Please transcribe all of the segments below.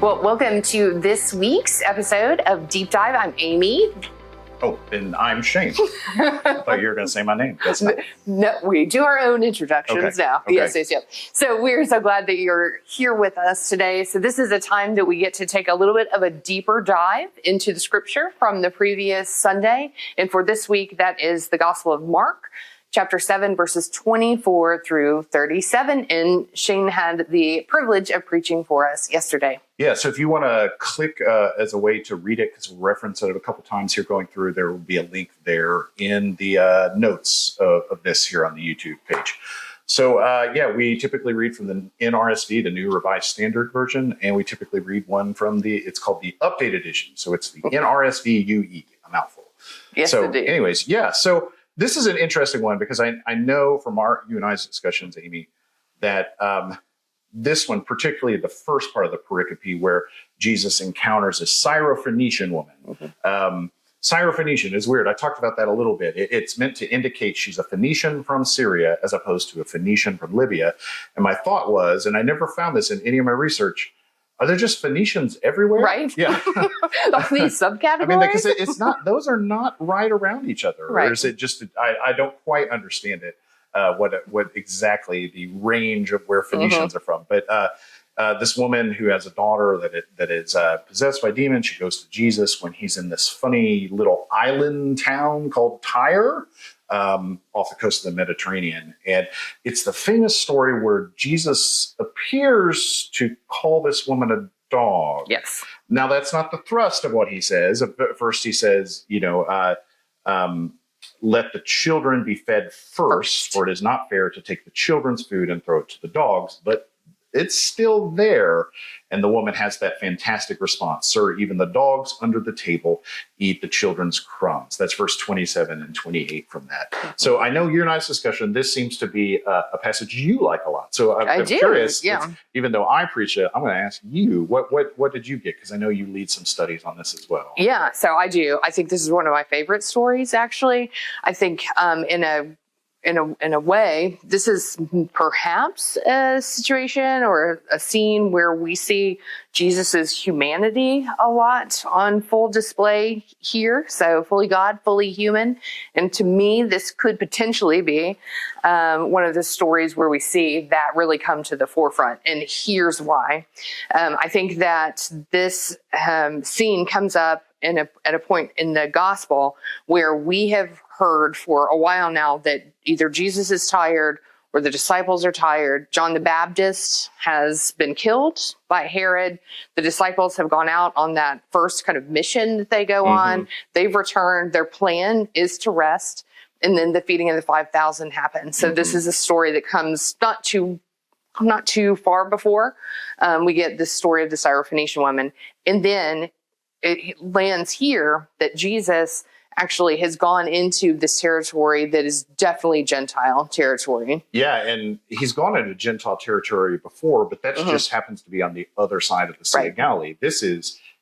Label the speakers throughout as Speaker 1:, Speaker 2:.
Speaker 1: Well, welcome to this week's episode of Deep Dive. I'm Amy.
Speaker 2: Oh, and I'm Shane. I thought you were going to say my name. That's not.
Speaker 1: No, we do our own introductions now.
Speaker 2: Okay.
Speaker 1: Yes. So we're so glad that you're here with us today. So this is a time that we get to take a little bit of a deeper dive into the scripture from the previous Sunday. And for this week, that is the Gospel of Mark, chapter 7, verses 24 through 37. And Shane had the privilege of preaching for us yesterday.
Speaker 2: Yeah, so if you want to click as a way to read it, because we'll reference it a couple times here going through, there will be a link there in the notes of this here on the YouTube page. So, we typically read from the NRSV, the New Revised Standard Version, and we typically read one from it's called the Updated Edition. So it's the NRSV UE, a mouthful.
Speaker 1: Yes,
Speaker 2: so
Speaker 1: indeed.
Speaker 2: Anyways, so this is an interesting one because I know from you and I's discussions, Amy, that this one, particularly the first part of the pericope where Jesus encounters a Syrophoenician woman. Mm-hmm. Syrophoenician is weird. I talked about that a little bit. It's meant to indicate she's a Phoenician from Syria as opposed to a Phoenician from Libya. And my thought was, and I never found this in any of my research, are there just Phoenicians everywhere?
Speaker 1: Right.
Speaker 2: Yeah.
Speaker 1: These subcategories?
Speaker 2: I mean, because it's not, those are not right around each other.
Speaker 1: Right.
Speaker 2: Or is it just, I don't quite understand it. What exactly the range of where Phoenicians are from. But this woman who has a daughter that is possessed by demons, she goes to Jesus when he's in this funny little island town called Tyre off the coast of the Mediterranean. And it's the famous story where Jesus appears to call this woman a dog.
Speaker 1: Yes.
Speaker 2: Now, that's not the thrust of what he says. At first he says, let the children be fed first, for it is not fair to take the children's food and throw it to the dogs. But it's still there. And the woman has that fantastic response. Sir, even the dogs under the table eat the children's crumbs. That's verse 27 and 28 from that. So I know your nice discussion. This seems to be a passage you like a lot. So I'm curious, even though I preach it, I'm going to ask you, what did you get? Because I know you lead some studies on this as well.
Speaker 1: Yeah, so I do. I think this is one of my favorite stories, actually. I think in a way, this is perhaps a situation or a scene where we see Jesus's humanity a lot on full display here. So fully God, fully human. And to me, this could potentially be one of the stories where we see that really come to the forefront. And here's why. I think that this scene comes up at a point in the gospel where we have heard for a while now that either Jesus is tired or the disciples are tired. John the Baptist has been killed by Herod. The disciples have gone out on that first kind of mission that they go on. They've returned. Their plan is to rest. And then the feeding of the 5,000 happens. So this is a story that comes not too far before. We get the story of the Syrophoenician woman. And then it lands here that Jesus actually has gone into this territory that is definitely Gentile territory.
Speaker 2: Yeah, and he's gone into Gentile territory before, but that just happens to be on the other side of the Sea of Galilee.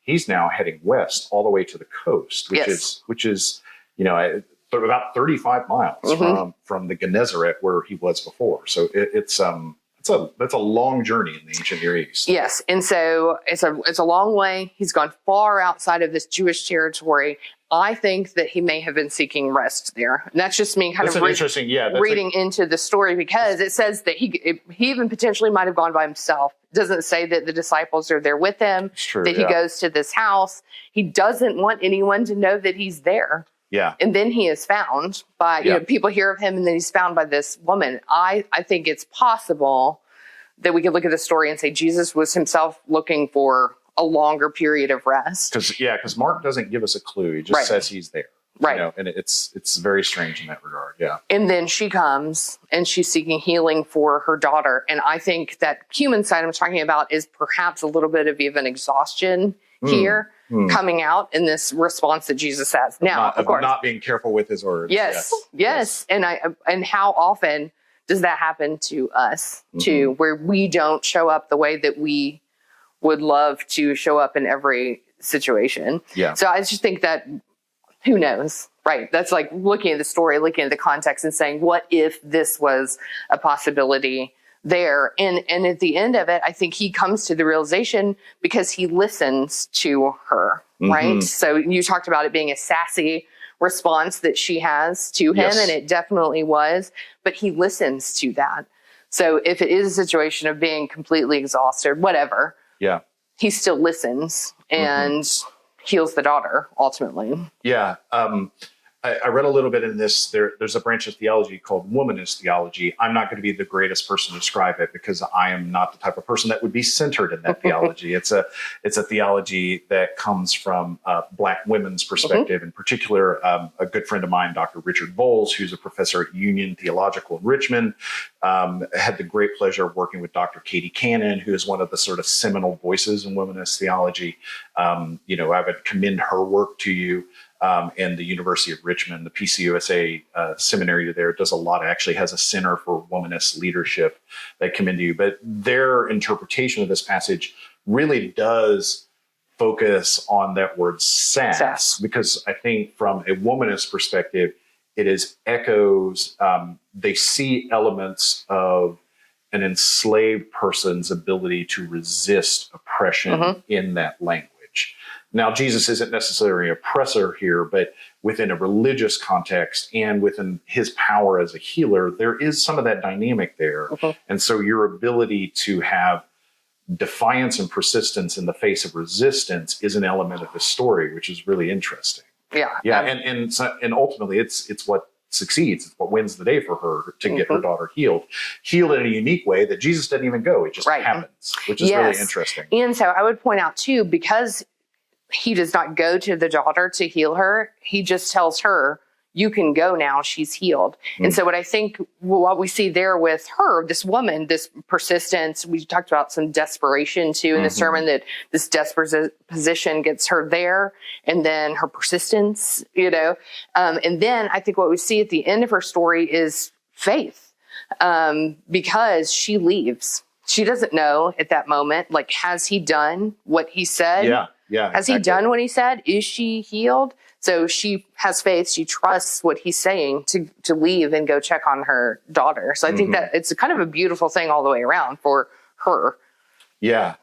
Speaker 2: He's now heading west all the way to the coast, which is about 35 miles from the Gennesaret where he was before. So that's a long journey in the ancient Near East.
Speaker 1: Yes, and so it's a long way. He's gone far outside of this Jewish territory. I think that he may have been seeking rest there. And that's just me reading into the story because it says that he even potentially might have gone by himself. It doesn't say that the disciples are there with him, that he goes to this house. He doesn't want anyone to know that he's there.
Speaker 2: Yeah.
Speaker 1: And then he is found by, people hear of him and then he's found by this woman. I think it's possible that we could look at the story and say Jesus was himself looking for a longer period of rest.
Speaker 2: Because Mark doesn't give us a clue. He just says he's there.
Speaker 1: Right.
Speaker 2: And it's very strange in that regard. Yeah.
Speaker 1: And then she comes and she's seeking healing for her daughter. And I think that human side I'm talking about is perhaps a little bit of even exhaustion here coming out in this response that Jesus has. Now, of course,
Speaker 2: not being careful with his words.
Speaker 1: Yes. And how often does that happen to us too, where we don't show up the way that we would love to show up in every situation. Yeah. So I just think that, who knows, right? That's like looking at the story, looking at the context and saying, what if this was a possibility there. And at the end of it, I think he comes to the realization because he listens to her, right? So you talked about it being a sassy response that she has to him, and it definitely was, but he listens to that. So if it is a situation of being completely exhausted, whatever, he still listens and heals the daughter ultimately.
Speaker 2: Yeah. I read a little bit in this. There's a branch of theology called womanist theology. I'm not going to be the greatest person to describe it because I am not the type of person that would be centered in that theology. It's a theology that comes from Black women's perspective. In particular, a good friend of mine, Dr. Richard Bowles, who's a professor at Union Theological in Richmond, had the great pleasure of working with Dr. Katie Cannon, who is one of the sort of seminal voices in womanist theology. I would commend her work to you. And the University of Richmond, the PCUSA seminary there does a lot. It actually has a center for womanist leadership that commend to you. But their interpretation of this passage really does focus on that word sass, because I think from a womanist perspective, it is echoes. They see elements of an enslaved person's ability to resist oppression in that language. Now, Jesus isn't necessarily an oppressor here, but within a religious context and within his power as a healer, there is some of that dynamic there. And so your ability to have defiance and persistence in the face of resistance is an element of the story, which is really interesting. And ultimately it's what succeeds. It's what wins the day for her to get her daughter healed in a unique way that Jesus didn't even go. It just happens, which is really interesting.
Speaker 1: And so I would point out too, because he does not go to the daughter to heal her. He just tells her, you can go now. She's healed. And so what I think what we see there with her, this woman, this persistence, we talked about some desperation too in the sermon, that this desperate position gets her there, and then her persistence, and then I think what we see at the end of her story is faith, because she leaves. She doesn't know at that moment, like, has he done what he said? Has he done what he said? Is she healed? So she has faith. She trusts what he's saying to leave and go check on her daughter. So I think that it's kind of a beautiful thing all the way around for her. Yeah.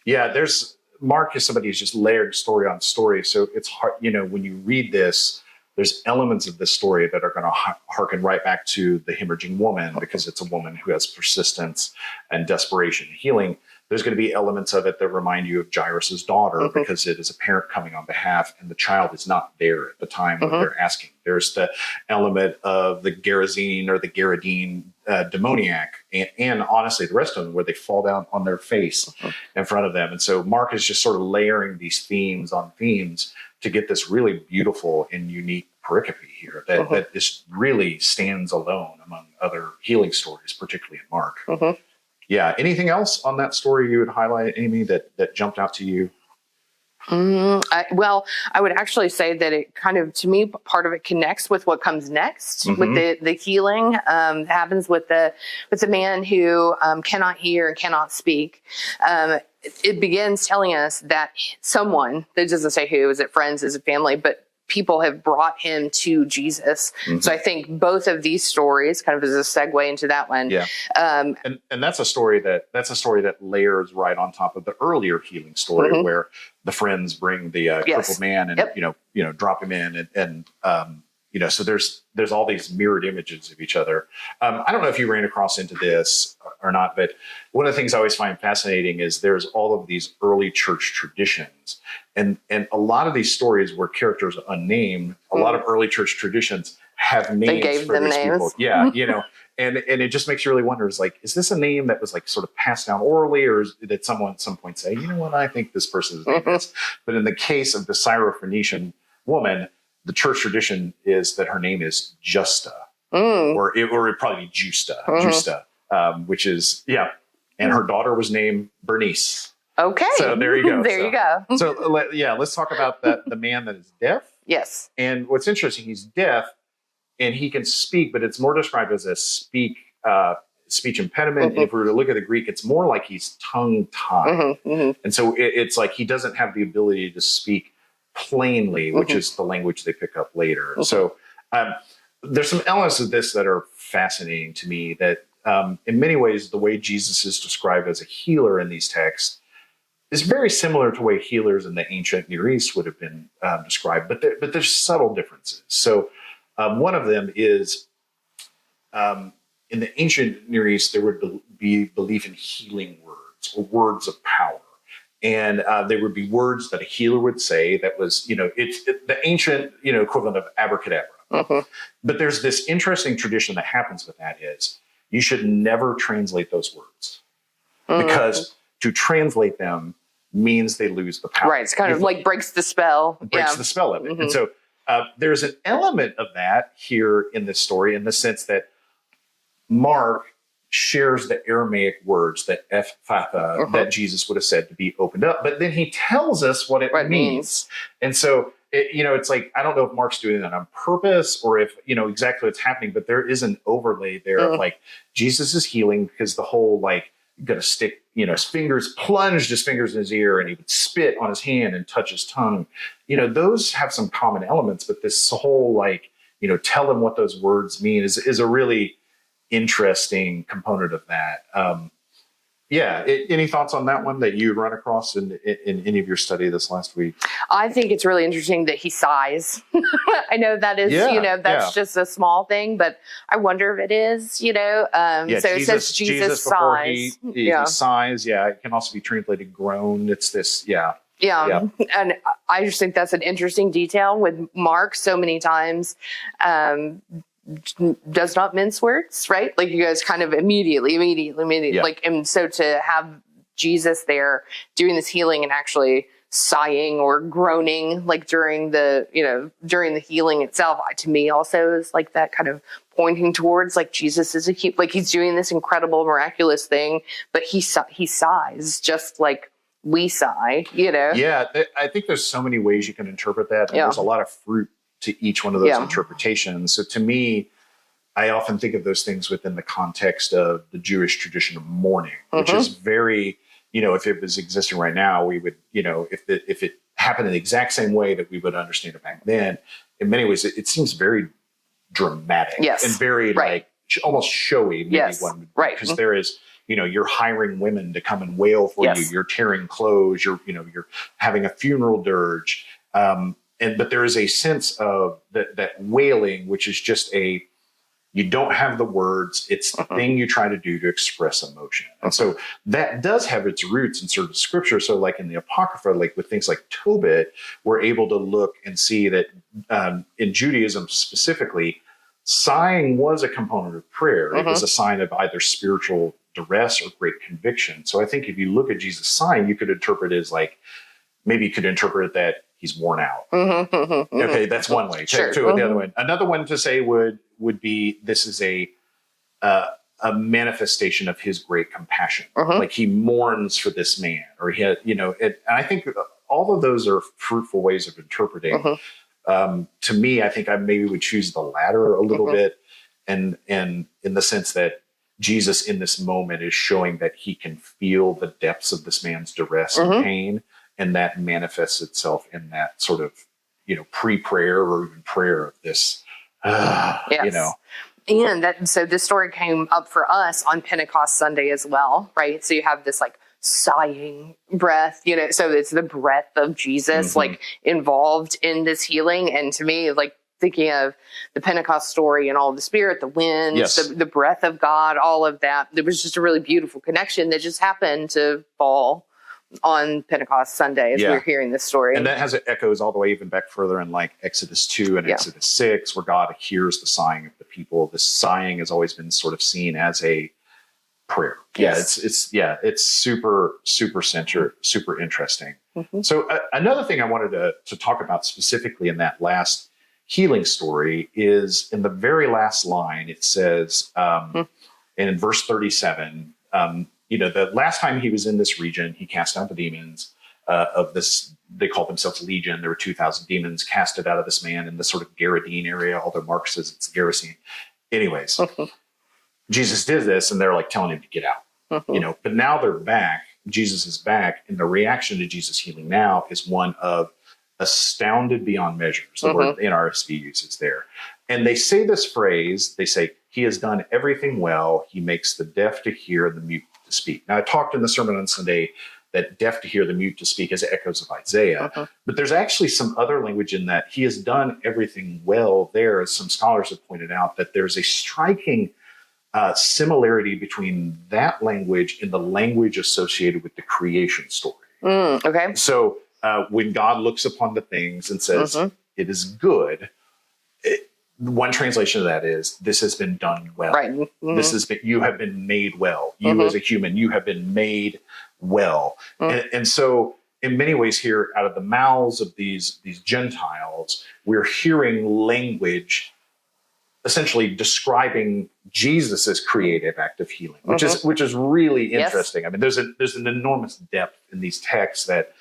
Speaker 2: There's Mark is somebody who's just layered story on story. So it's hard, when you read this, there's elements of this story that are going to harken right back to the hemorrhaging woman, because it's a woman who has persistence and desperation and healing. There's going to be elements of it that remind you of Jairus' daughter, because it is a parent coming on behalf and the child is not there at the time when they're asking. There's the element of the Gerasene or the Gerardine demoniac, and honestly, the rest of them, where they fall down on their face in front of them. And so Mark is just sort of layering these themes on themes to get this really beautiful and unique pericope here that just really stands alone among other healing stories, particularly in Mark. Yeah. Anything else on that story you would highlight, Amy, that jumped out to you?
Speaker 1: I would actually say that it kind of, to me, part of it connects with what comes next with the healing that happens with the man who cannot hear and cannot speak. It begins telling us that someone, it doesn't say who, is it friends, is it family, but people have brought him to Jesus. So I think both of these stories kind of as a segue into that one. And
Speaker 2: that's a story that layers right on top of the earlier healing story where the friends bring the crippled man and, drop him in and so there's all these mirrored images of each other. I don't know if you ran across into this or not, but one of the things I always find fascinating is there's all of these early church traditions. And a lot of these stories where characters are unnamed, a lot of early church traditions have names.
Speaker 1: They gave
Speaker 2: for
Speaker 1: them
Speaker 2: these
Speaker 1: names.
Speaker 2: people. And it just makes you really wonder, is like, is this a name that was like sort of passed down orally, or did someone at some point say, you know what, I think this person's name is. But in the case of the Syrophoenician woman, the church tradition is that her name is Justa, or it would probably be Justa, which is, and her daughter was named Bernice.
Speaker 1: Okay.
Speaker 2: So there you go.
Speaker 1: You go.
Speaker 2: So let's talk about the man that is deaf.
Speaker 1: Yes.
Speaker 2: And what's interesting, he's deaf and he can speak, but it's more described as a speech impediment. And if we were to look at the Greek, it's more like he's tongue-tied. And so it's like he doesn't have the ability to speak plainly, which is the language they pick up later. So there's some elements of this that are fascinating to me that in many ways, the way Jesus is described as a healer in these texts is very similar to the way healers in the ancient Near East would have been described, but there's subtle differences. So one of them is in the ancient Near East, there would be belief in healing words or words of power. And there would be words that a healer would say that was, it's the ancient, equivalent of abracadabra. But there's this interesting tradition that happens with that is you should never translate those words because to translate them means they lose the power.
Speaker 1: Right. It's kind of like breaks the spell.
Speaker 2: Breaks the spell of it. And so there's an element of that here in this story in the sense that Mark shares the Aramaic words that Ephphatha that Jesus would have said to be opened up, but then he tells us what it means. And so, it's like, I don't know if Mark's doing that on purpose or if, exactly what's happening, but there is an overlay there of like, Jesus is healing because the whole, like, going to stick, plunged his fingers in his ear and he would spit on his hand and touch his tongue. Those have some common elements, but this whole, like, tell them what those words mean is a really interesting component of that. Any thoughts on that one that you run across in any of your study this last week? I
Speaker 1: think it's really interesting that he sighs. I know that is, that's just a small thing, but I wonder if it is, so it says Jesus sighs.
Speaker 2: He sighs. Yeah. It can also be translated groan. It's this. Yeah.
Speaker 1: And I just think that's an interesting detail with Mark so many times. Does not mince words, right? Like you guys kind of immediately. Like, and so to have Jesus there doing this healing and actually sighing or groaning, like during the healing itself, to me also is like that kind of pointing towards like Jesus is like he's doing this incredible, miraculous thing, but he sighs just like we sigh,
Speaker 2: Yeah, I think there's so many ways you can interpret that. And there's a lot of fruit to each one of those interpretations. So to me, I often think of those things within the context of the Jewish tradition of mourning, which is very, if it was existing right now, we would, if it happened in the exact same way that we would understand it back then, in many ways, it seems very dramatic and very like almost showy. Maybe one, because there is, you're hiring women to come and wail for you. You're tearing clothes. You're having a funeral dirge. But there is a sense of that wailing, which is just you don't have the words. It's the thing you try to do to express emotion. And so that does have its roots in certain scripture. So like in the Apocrypha, like with things like Tobit, we're able to look and see that in Judaism specifically, sighing was a component of prayer. It was a sign of either spiritual duress or great conviction. So I think if you look at Jesus sighing, you could interpret it as like, maybe you could interpret that he's worn out. Okay, that's one way.
Speaker 1: Sure.
Speaker 2: The other one. Another one to say would be this is a manifestation of his great compassion. Like he mourns for this man, or he had, and I think all of those are fruitful ways of interpreting. To me, I think I maybe would choose the latter a little bit, and in the sense that Jesus in this moment is showing that he can feel the depths of this man's duress and pain. And that manifests itself in that sort of, pre-prayer or even prayer of this,
Speaker 1: And so this story came up for us on Pentecost Sunday as well, right? So you have this like sighing breath, so it's the breath of Jesus like involved in this healing. And to me, like thinking of the Pentecost story and all the spirit, the wind, the breath of God, all of that, there was just a really beautiful connection that just happened to fall on Pentecost Sunday as we're hearing this story.
Speaker 2: And that has echoes all the way even back further in like Exodus 2 and Exodus 6, where God hears the sighing of the people. The sighing has always been sort of seen as a prayer. It's super interesting. So another thing I wanted to talk about specifically in that last healing story is in the very last line, it says, in verse 37, the last time he was in this region, he cast out the demons of this, they called themselves Legion. There were 2,000 demons casted out of this man in the sort of Garadine area, although Mark says it's Gerasene. Anyways, Jesus did this and they're like telling him to get out, but now they're back. Jesus is back. And the reaction to Jesus healing now is one of astounded beyond measures. The word NRSV uses there. And they say this phrase, they say, He has done everything well. He makes the deaf to hear and the mute to speak. Now, I talked in the sermon on Sunday that deaf to hear, the mute to speak, is echoes of Isaiah. But there's actually some other language in that. He has done everything well there, as some scholars have pointed out, that there's a striking similarity between that language and the language associated with the creation story.
Speaker 1: Okay.
Speaker 2: So when God looks upon the things and says, it is good, one translation of that is, this has been done well.
Speaker 1: Right.
Speaker 2: This has been, you have been made well. You as a human, you have been made well. And so in many ways here, out of the mouths of these Gentiles, we're hearing language essentially describing Jesus's creative act of healing, which is really interesting.
Speaker 1: Yes.
Speaker 2: I mean, there's an enormous depth in these texts that,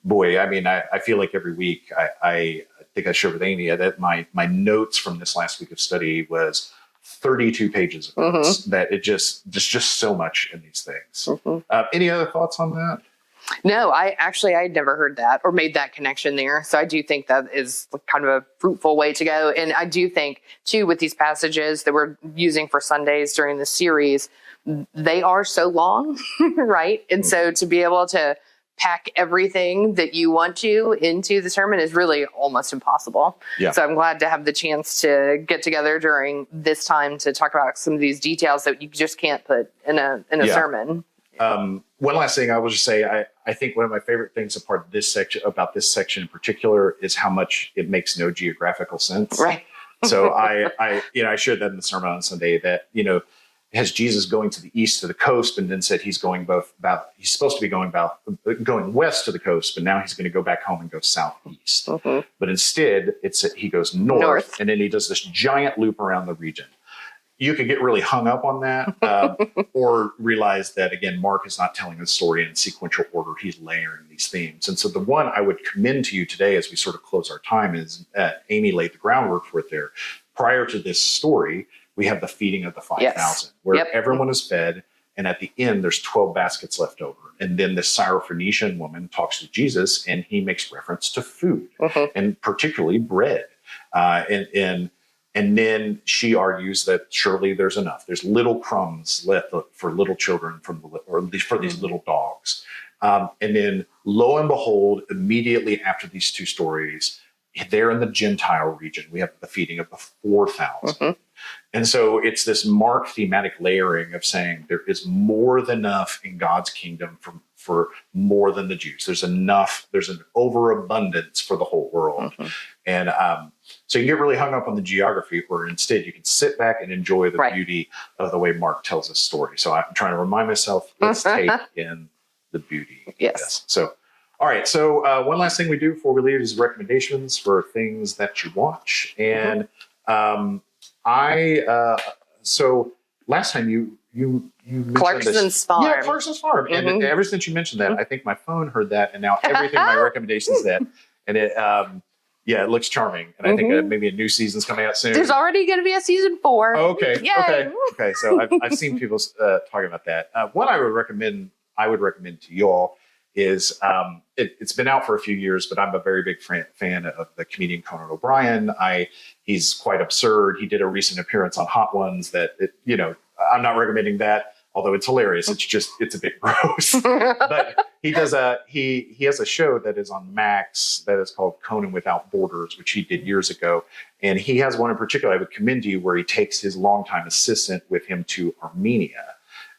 Speaker 2: boy, I mean, I feel like every week I think I shared with Amy that my notes from this last week of study was 32 pages of notes. That there's just so much in these things. Any other thoughts on that?
Speaker 1: No, I'd never heard that or made that connection there. So I do think that is kind of a fruitful way to go. And I do think too, with these passages that we're using for Sundays during the series, they are so long, right? And so to be able to pack everything that you want to into the sermon is really almost impossible.
Speaker 2: Yeah.
Speaker 1: So I'm glad to have the chance to get together during this time to talk about some of these details that you just can't put in a sermon.
Speaker 2: One last thing I will just say, I think one of my favorite things about this section in particular is how much it makes no geographical sense.
Speaker 1: Right.
Speaker 2: So I shared that in the sermon on Sunday that, has Jesus going to the east to the coast, and then said he's he's supposed to be going west to the coast, but now he's going to go back home and go southeast. But instead he goes north, and then he does this giant loop around the region. You could get really hung up on that, or realize that, again, Mark is not telling the story in sequential order. He's layering these themes. And so the one I would commend to you today as we sort of close our time is Amy laid the groundwork for it there. Prior to this story, we have the feeding of the 5,000, where everyone is fed. And at the end, there's 12 baskets left over. And then the Syrophoenician woman talks to Jesus, and he makes reference to food, and particularly bread. And then she argues that surely there's enough. There's little crumbs left for little children, or at least for these little dogs. And then lo and behold, immediately after these two stories, there in the Gentile region, we have the feeding of the 4,000. And so it's this Mark thematic layering of saying there is more than enough in God's kingdom for more than the Jews. There's enough, there's an overabundance for the whole world. And so you get really hung up on the geography, where instead you can sit back and enjoy the beauty of the way Mark tells his story. So I'm trying to remind myself, let's take in the beauty.
Speaker 1: Yes.
Speaker 2: So, all right. So one last thing we do before we leave is recommendations for things that you watch. And so last time you mentioned
Speaker 1: Clarkson's Farm.
Speaker 2: Yeah, Clarkson's Farm. And ever since you mentioned that, I think my phone heard that, and now everything my recommendations is that. And it looks charming. And I think maybe a new season's coming out soon.
Speaker 1: There's already going to be a season 4.
Speaker 2: Okay.
Speaker 1: Yay.
Speaker 2: Okay. So I've seen people talking about that. One I would recommend to y'all is it's been out for a few years, but I'm a very big fan of the comedian Conan O'Brien. He's quite absurd. He did a recent appearance on Hot Ones that I'm not recommending that, although it's hilarious. It's a bit gross. But he has a show that is on Max that is called Conan Without Borders, which he did years ago. And he has one in particular I would commend to you, where he takes his longtime assistant with him to Armenia.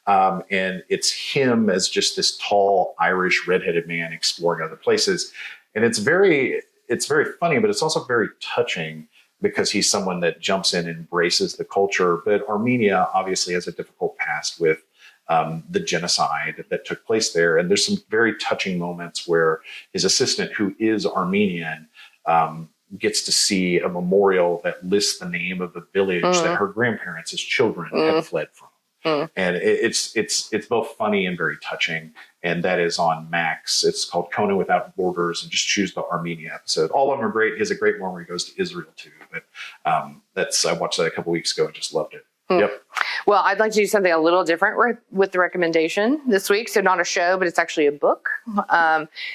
Speaker 2: And it's him as just this tall Irish redheaded man exploring other places. And it's very funny, but it's also very touching, because he's someone that jumps in and embraces the culture. But Armenia obviously has a difficult past with the genocide that took place there. And there's some very touching moments where his assistant, who is Armenian, gets to see a memorial that lists the name of the village that her grandparents as children had fled from. And it's both funny and very touching. And that is on Max. It's called Conan Without Borders, and just choose the Armenia episode. All of them are great. He has a great one where he goes to Israel too. But I watched that a couple weeks ago and just loved it. Yep.
Speaker 1: Well, I'd like to do something a little different with the recommendation this week. So not a show, but it's actually a book.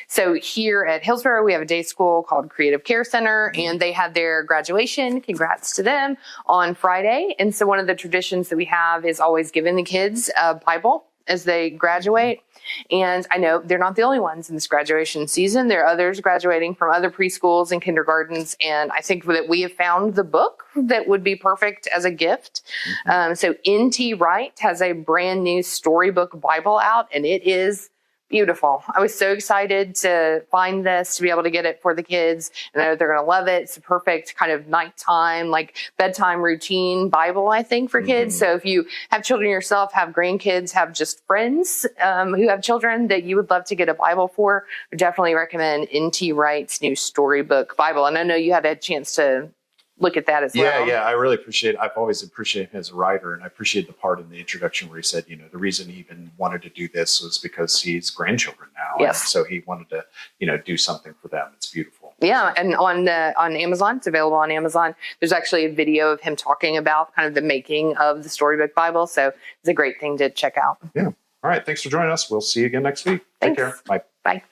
Speaker 1: So here at Hillsborough, we have a day school called Creative Care Center, and they had their graduation. Congrats to them on Friday. And so one of the traditions that we have is always giving the kids a Bible as they graduate. And I know they're not the only ones in this graduation season. There are others graduating from other preschools and kindergartens. And I think that we have found the book that would be perfect as a gift. So N.T. Wright has a brand new storybook Bible out, and it is beautiful. I was so excited to find this, to be able to get it for the kids. And I know they're going to love it. It's a perfect kind of nighttime, like bedtime routine Bible, I think, for kids. So if you have children yourself, have grandkids, have just friends who have children that you would love to get a Bible for, I would definitely recommend N.T. Wright's new storybook Bible. And I know you had a chance to look at that as well.
Speaker 2: Yeah, I really appreciate it. I've always appreciated him as a writer, and I appreciate the part in the introduction where he said, the reason he even wanted to do this was because he's grandchildren now.
Speaker 1: Yes.
Speaker 2: And so he wanted to, do something for them. It's beautiful.
Speaker 1: Yeah, and on Amazon, it's available on Amazon. There's actually a video of him talking about kind of the making of the storybook Bible. So it's a great thing to check out.
Speaker 2: Yeah. All right. Thanks for joining us. We'll see you again next week.
Speaker 1: Thanks.
Speaker 2: Take care. Bye.
Speaker 1: Bye.